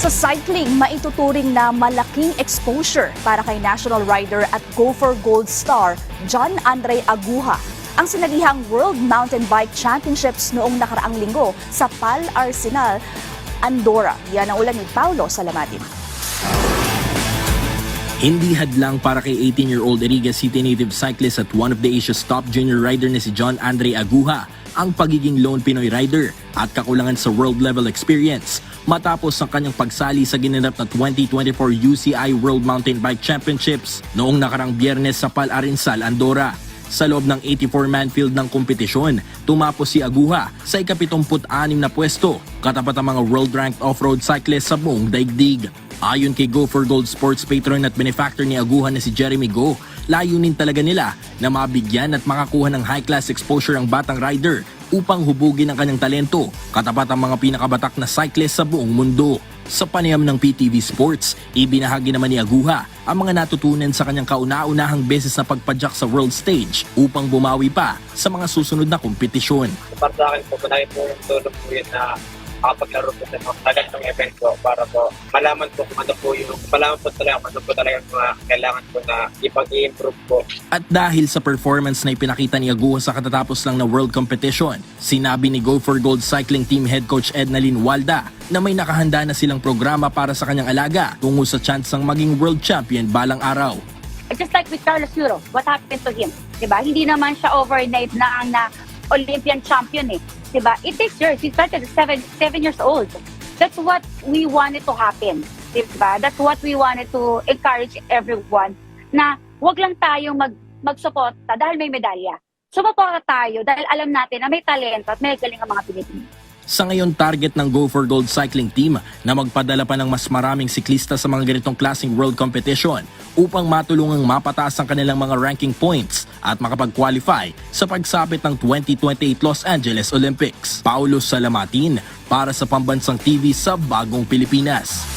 Sa cycling, maituturing na malaking exposure para kay national rider at Go for Gold star John Andre Aguja ang sinalihang World Mountain Bike Championships noong nakaraang linggo sa Pal Arsenal, Andorra. Yan ang ulan ni Paulo Salamatin. Hindi hadlang para kay 18-year-old Iriga City native cyclist at one of the Asia's top junior rider na si John Andre Aguja ang pagiging lone Pinoy rider at kakulangan sa world-level experience matapos ang kanyang pagsali sa ginanap na 2024 UCI World Mountain Bike Championships noong nakarang Biyernes sa Pal Arensal, Andorra. Sa loob ng 84-man field ng kompetisyon, tumapos si Aguja sa ika-76 na pwesto, katapat ang mga world-ranked off-road cyclists sa buong daigdig. Ayon kay Go for Gold sports patron at benefactor ni Aguja na si Jeremy Go, layunin talaga nila na mabigyan at makakuha ng high-class exposure ang batang rider upang hubugin ang kanyang talento, katapat ang mga pinakabatak na cyclist sa buong mundo. Sa panayam ng PTV Sports, ibinahagi naman ni Aguja ang mga natutunan sa kanyang kauna-unahang beses na pagpadyak sa world stage upang bumawi pa sa mga susunod na kompetisyon. Para sa akin po, malaki po yung tulong po yun na makapaglaro po sa mga talagang event ko para po malaman po kung ano po yung malaman po talaga kung ano po talaga yung mga kailangan po na ipag-i-improve po. At dahil sa performance na ipinakita ni Aguja sa katatapos lang na world competition, sinabi ni Go for Gold Cycling Team Head Coach Ednalyn Walda na may nakahanda na silang programa para sa kanyang alaga tungo sa chance ng maging world champion balang araw. Just like with Carlos Euro, what happened to him? Diba? Hindi naman siya overnight na ang Olympian champion eh. Diba? It takes years. He started at 7 years old. That's what we wanted to happen. Diba? That's what we wanted to encourage everyone na wag lang tayong magsuporta dahil may medalya. Sumuporta tayo dahil alam natin na may talento at may galing ang mga Pilipino. Sa ngayon, target ng Go for Gold Cycling Team na magpadala pa ng mas maraming siklista sa mga ganitong klaseng world competition upang matulungang mapataas ang kanilang mga ranking points at makapag-qualify sa pagsapit ng 2028 Los Angeles Olympics. Paulo Salamatin para sa Pambansang TV sa Bagong Pilipinas.